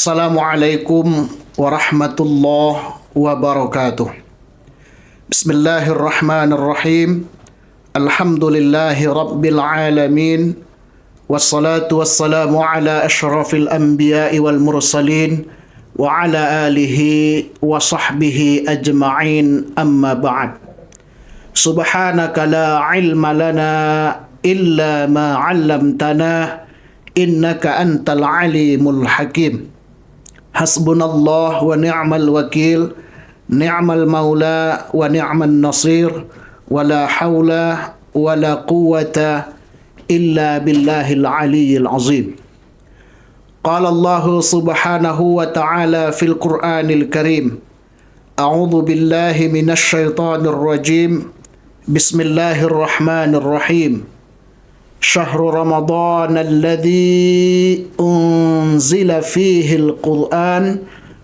Assalamualaikum warahmatullahi wabarakatuh. Bismillahirrahmanirrahim. Alhamdulillahi rabbil alamin. Wassalatu wassalamu ala ashrafil anbiya'i wal mursalin wa ala alihi wa sahbihi ajma'in, amma ba'd. Subhanaka la ilma lana illa ma 'allamtana innaka antal alimul hakim. Hasbunallah wa ni'mal wakil, ni'mal maula wa ni'man nasir, wa la hawla wa la quwwata illa billahil aliyyil azim. Qala Allah subhanahu wa ta'ala fil Qur'anil Karim, a'udzu billahi minasy syaithanir rajim. Bismillahirrahmanirrahim. Syahrul Ramadan alladzi unzila fihi al-Qur'an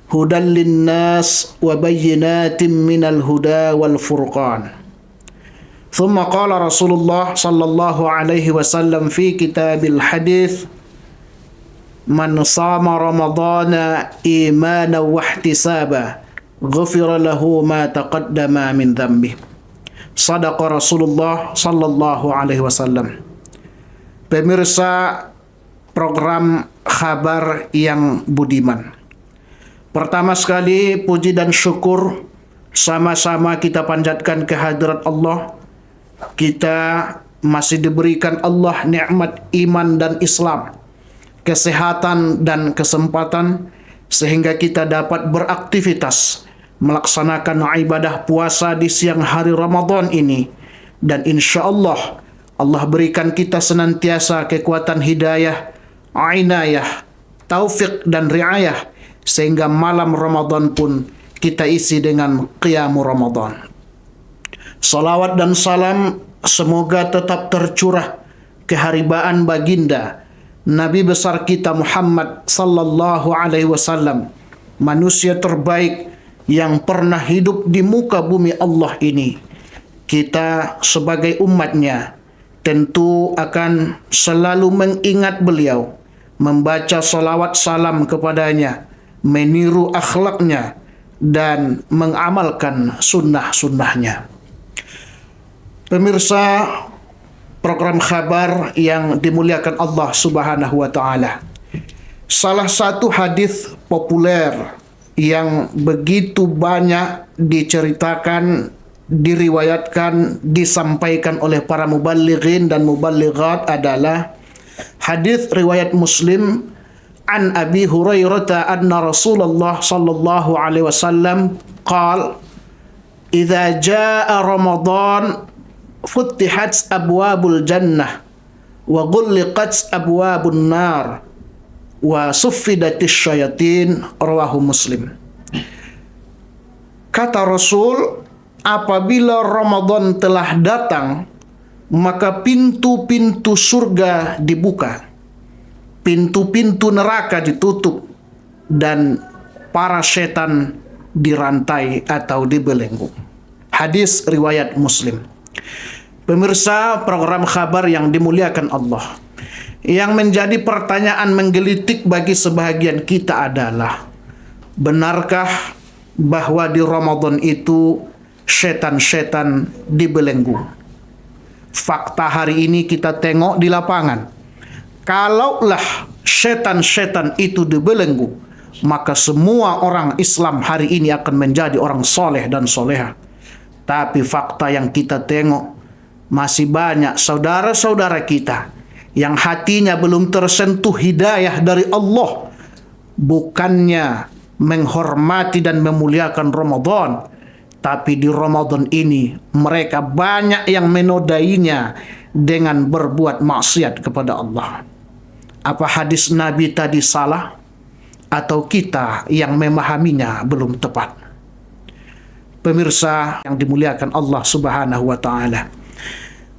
hudan lin-nas wa bayyinatin minal huda wal furqan. Thumma qala Rasulullah sallallahu alaihi wasallam fi kitabil hadits, man shama ramadana imanan wa ihtisaban ghufira lahu ma taqaddama min dhanbi. Sadaqa Rasulullah sallallahu alaihi wasallam. Pemirsa program Khabar yang Budiman, pertama sekali puji dan syukur sama-sama kita panjatkan kehadirat Allah. Kita masih diberikan Allah nikmat iman dan Islam, kesehatan dan kesempatan, sehingga kita dapat beraktivitas melaksanakan ibadah puasa di siang hari Ramadan ini. Dan insya Allah Allah berikan kita senantiasa kekuatan hidayah, inayah, taufik dan riayah, sehingga malam Ramadan pun kita isi dengan qiyamul Ramadan. Salawat dan salam semoga tetap tercurah keharibaan baginda Nabi besar kita Muhammad sallallahu alaihi wasallam, manusia terbaik yang pernah hidup di muka bumi Allah ini. Kita sebagai umatnya tentu akan selalu mengingat beliau, membaca salawat salam kepadanya, meniru akhlaknya, dan mengamalkan sunnah-sunnahnya. Pemirsa program Khabar yang dimuliakan Allah subhanahu wa ta'ala, salah satu hadis populer yang begitu banyak diceritakan, diriwayatkan, disampaikan oleh para muballighin dan muballighat adalah hadis riwayat Muslim an Abi Hurairah anna Rasulullah sallallahu alaihi wasallam qala idza jaa Ramadan futtihat abwabul jannah wa ghulliqat abwabun nar wa suffidatis syayatin, rawahu Muslim. Kata Rasul, apabila Ramadan telah datang, maka pintu-pintu surga dibuka, pintu-pintu neraka ditutup, dan para setan dirantai atau dibelenggu. Hadis riwayat Muslim. Pemirsa program Khabar yang dimuliakan Allah, yang menjadi pertanyaan menggelitik bagi sebahagian kita adalah, benarkah bahwa di Ramadan itu setan-setan dibelenggu? Fakta hari ini kita tengok di lapangan, kalaulah setan-setan itu dibelenggu, maka semua orang Islam hari ini akan menjadi orang soleh dan soleha. Tapi fakta yang kita tengok, masih banyak saudara-saudara kita yang hatinya belum tersentuh hidayah dari Allah. Bukannya menghormati dan memuliakan Ramadan, tapi di Ramadan ini mereka banyak yang menodainya dengan berbuat maksiat kepada Allah. Apa hadis Nabi tadi salah? Atau kita yang memahaminya belum tepat? Pemirsa yang dimuliakan Allah subhanahu wa ta'ala,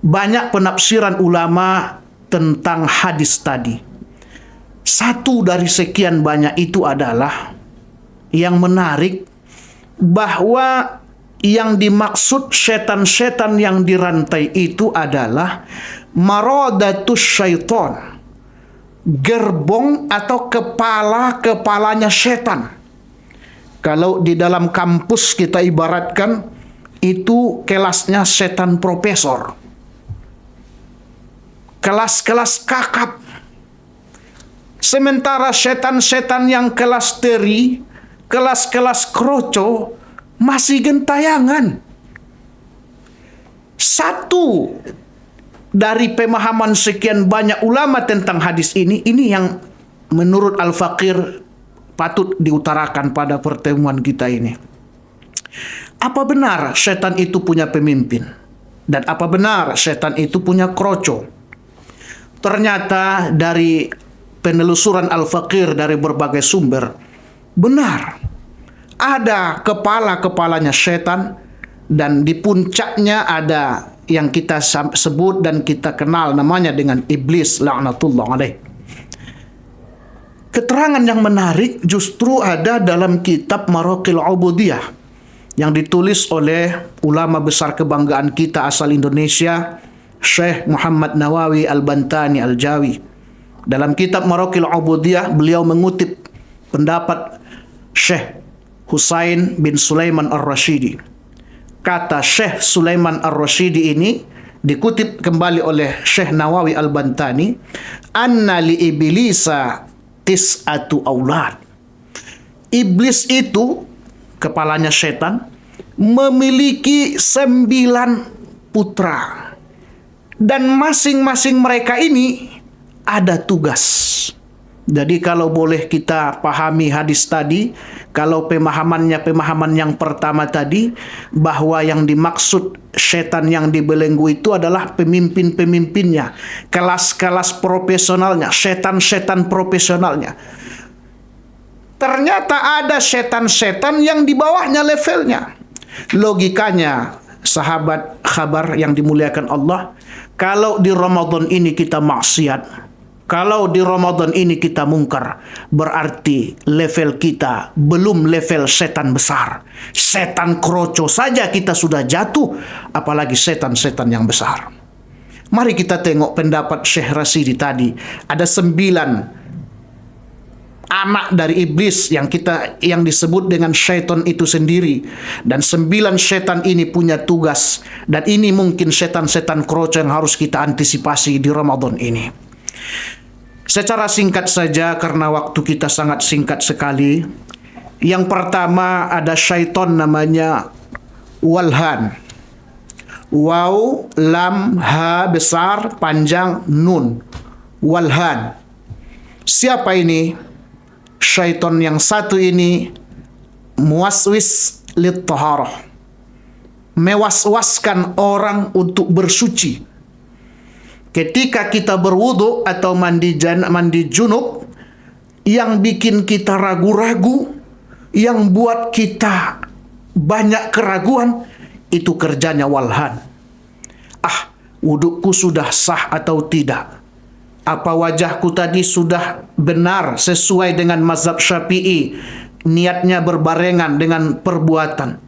banyak penafsiran ulama tentang hadis tadi. Satu dari sekian banyak itu adalah, yang menarik, bahwa yang dimaksud setan-setan yang dirantai itu adalah maradatus syaitan, gerbong atau kepalanya setan. Kalau di dalam kampus kita ibaratkan itu kelasnya setan profesor, kelas-kelas kakap. Sementara setan-setan yang kelas teri, kelas-kelas kroco masih gentayangan. Satu dari pemahaman sekian banyak ulama tentang hadis ini yang menurut Al-Faqir patut diutarakan pada pertemuan kita ini. Apa benar setan itu punya pemimpin? Dan apa benar setan itu punya kroco? Ternyata dari penelusuran Al-Faqir dari berbagai sumber, benar. Ada kepalanya setan, dan di puncaknya ada yang kita sebut dan kita kenal namanya dengan iblis laknatullah alaih. Keterangan yang menarik justru ada dalam kitab Maraqil Ubudiyah yang ditulis oleh ulama besar kebanggaan kita asal Indonesia, Syekh Muhammad Nawawi Al-Bantani Al-Jawi. Dalam kitab Maraqil Ubudiyah beliau mengutip pendapat Syekh Husain bin Sulaiman Ar-Rashidi. Kata Syekh Sulaiman Ar-Rashidi ini dikutip kembali oleh Syekh Nawawi Al-Bantani, anna li iblisa tis'atu aulad. Iblis itu, kepalanya setan, memiliki 9 putra. Dan masing-masing mereka ini ada tugas. Jadi kalau boleh kita pahami hadis tadi, kalau pemahaman yang pertama tadi, bahwa yang dimaksud setan yang dibelenggu itu adalah pemimpin-pemimpinnya, kelas-kelas profesionalnya, setan-setan profesionalnya. Ternyata ada setan-setan yang di bawahnya levelnya. Logikanya, sahabat khabar yang dimuliakan Allah, kalau di Ramadan ini kita maksiat, kalau di Ramadan ini kita mungkar, berarti level kita belum level setan besar. Setan kroco saja kita sudah jatuh, apalagi setan-setan yang besar. Mari kita tengok pendapat Syekh Rasidi tadi. Ada 9 anak dari iblis yang disebut dengan syaitan itu sendiri. Dan 9 setan ini punya tugas. Dan ini mungkin setan-setan kroco yang harus kita antisipasi di Ramadan ini. Secara singkat saja karena waktu kita sangat singkat sekali. Yang pertama ada syaitan namanya Walhan. Waw, lam, ha besar, panjang, nun. Walhan. Siapa ini? Syaitan yang satu ini muwaswis lit-taharah. Mewaswaskan orang untuk bersuci. Ketika kita berwudu atau mandi junub, yang bikin kita ragu-ragu, yang buat kita banyak keraguan, itu kerjanya walhan. Wuduku sudah sah atau tidak? Apa wajahku tadi sudah benar sesuai dengan mazhab Syafi'i? Niatnya berbarengan dengan perbuatan.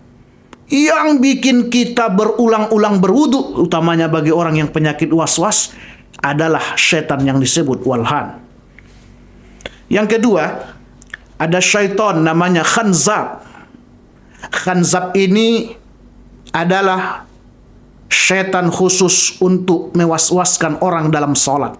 Yang bikin kita berulang-ulang berwudu, utamanya bagi orang yang penyakit was-was, adalah setan yang disebut walhan. Yang kedua, ada syaitan namanya khanzab. Khanzab ini adalah setan khusus untuk mewaswaskan orang dalam sholat.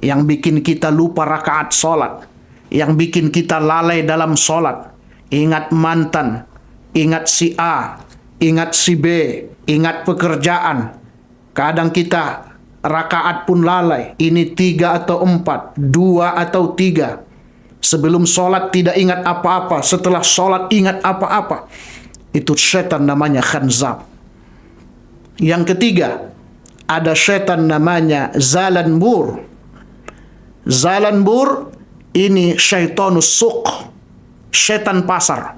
Yang bikin kita lupa rakaat sholat. Yang bikin kita lalai dalam sholat. Ingat mantan, ingat si A, ingat si B, ingat pekerjaan. Kadang kita rakaat pun lalai. Ini 3 atau 4, 2 atau 3. Sebelum sholat tidak ingat apa-apa, setelah sholat ingat apa-apa. Itu setan namanya khanzab. Yang ketiga, ada setan namanya zalanbur. Zalanbur ini syaitanus suq, setan pasar.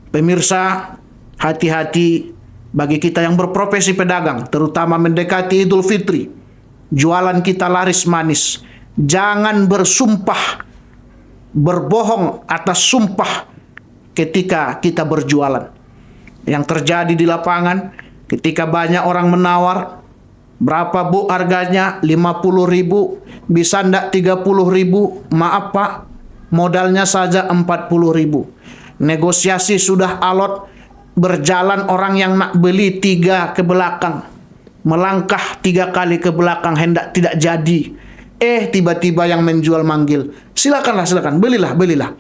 Pemirsa, hati-hati bagi kita yang berprofesi pedagang, terutama mendekati Idul Fitri. Jualan kita laris manis. Jangan bersumpah, berbohong atas sumpah ketika kita berjualan. Yang terjadi di lapangan, ketika banyak orang menawar, Berapa Bu harganya? 50.000. Bisa ndak 30.000? Maaf Pak, modalnya saja 40.000. Negosiasi sudah alot, berjalan orang yang nak beli 3 ke belakang. Melangkah 3 kali ke belakang hendak tidak jadi. Tiba-tiba yang menjual manggil, silakanlah, silakan, belilah.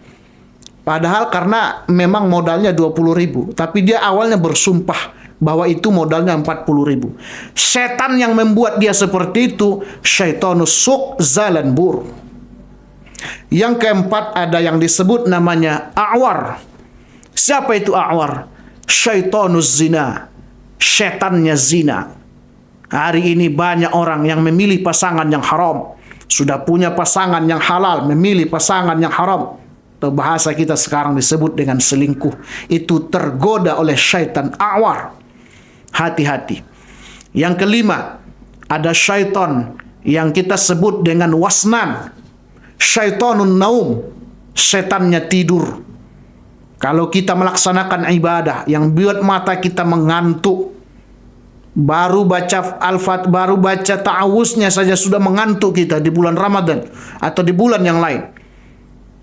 Padahal karena memang modalnya 20.000, tapi dia awalnya bersumpah bahwa itu modalnya 40.000. Setan yang membuat dia seperti itu, syaitanus suq zalanbur. Yang keempat ada yang disebut namanya a'war. Siapa itu a'war? Syaitanus zina. Setannya zina. Hari ini banyak orang yang memilih pasangan yang haram. Sudah punya pasangan yang halal, memilih pasangan yang haram. Atau bahasa kita sekarang disebut dengan selingkuh. Itu tergoda oleh syaitan a'war. Hati-hati. Yang kelima, ada syaitan yang kita sebut dengan wasnan. Syaitanun naum. Setannya tidur. Kalau kita melaksanakan ibadah yang buat mata kita mengantuk, baru baca al-fat, baru baca ta'awuznya saja sudah mengantuk kita di bulan Ramadan atau di bulan yang lain.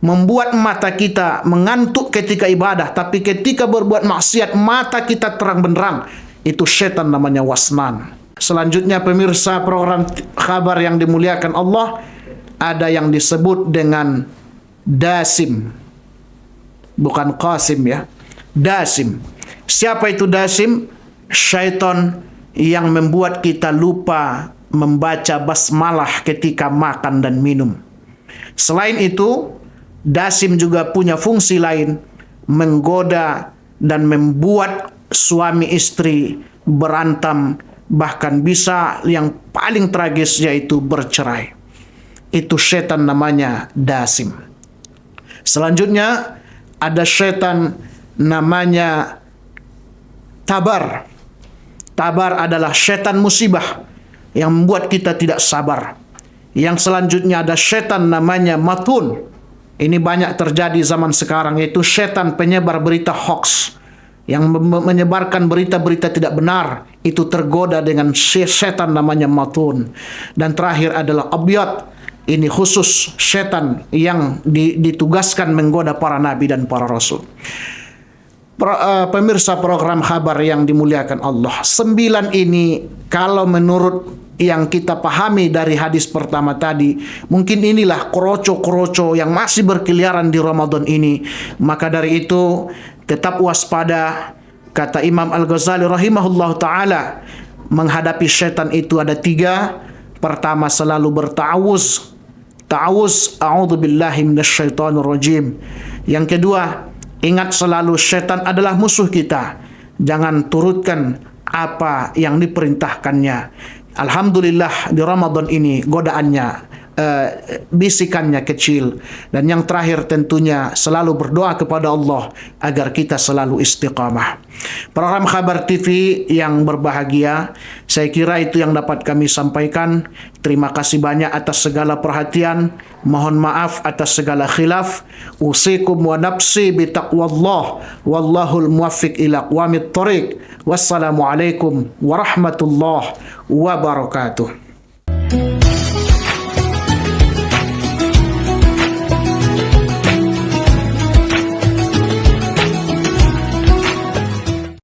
Membuat mata kita mengantuk ketika ibadah, tapi ketika berbuat maksiat mata kita terang benderang. Itu setan namanya wasnan. Selanjutnya pemirsa program kabar yang dimuliakan Allah, ada yang disebut dengan dasim. Bukan qasim ya. Dasim. Siapa itu dasim? Syaitan yang membuat kita lupa membaca basmalah ketika makan dan minum. Selain itu, dasim juga punya fungsi lain, menggoda dan membuat suami istri berantem, bahkan bisa yang paling tragis yaitu bercerai. Itu setan namanya dasim. Selanjutnya ada setan namanya tabar. Tabar adalah setan musibah yang membuat kita tidak sabar. Yang selanjutnya ada setan namanya matun. Ini banyak terjadi zaman sekarang, yaitu setan penyebar berita hoax yang menyebarkan berita-berita tidak benar. Itu tergoda dengan setan namanya matun. Dan terakhir adalah abyad. Ini khusus setan yang ditugaskan menggoda para nabi dan para rasul. Pemirsa program kabar yang dimuliakan Allah, 9 ini kalau menurut yang kita pahami dari hadis pertama tadi, mungkin inilah kroco-kroco yang masih berkeliaran di Ramadan ini. Maka dari itu tetap waspada. Kata Imam Al-Ghazali rahimahullah ta'ala, menghadapi setan itu ada 3. Pertama, selalu berta'awuz. Ta'awuz, a'udzubillahi minasyaitonir rajim. Yang kedua, ingat selalu setan adalah musuh kita. Jangan turutkan apa yang diperintahkannya. Alhamdulillah di Ramadan ini godaannya, bisikannya kecil. Dan yang terakhir tentunya selalu berdoa kepada Allah agar kita selalu istiqamah. Program Kabar TV yang berbahagia, saya kira itu yang dapat kami sampaikan. Terima kasih banyak atas segala perhatian. Mohon maaf atas segala khilaf. Usikum wa nafsi bitaqwallah. Wallahul muwaffiq ila aqwamit thoriq. Wassalamualaikum warahmatullahi wabarakatuh.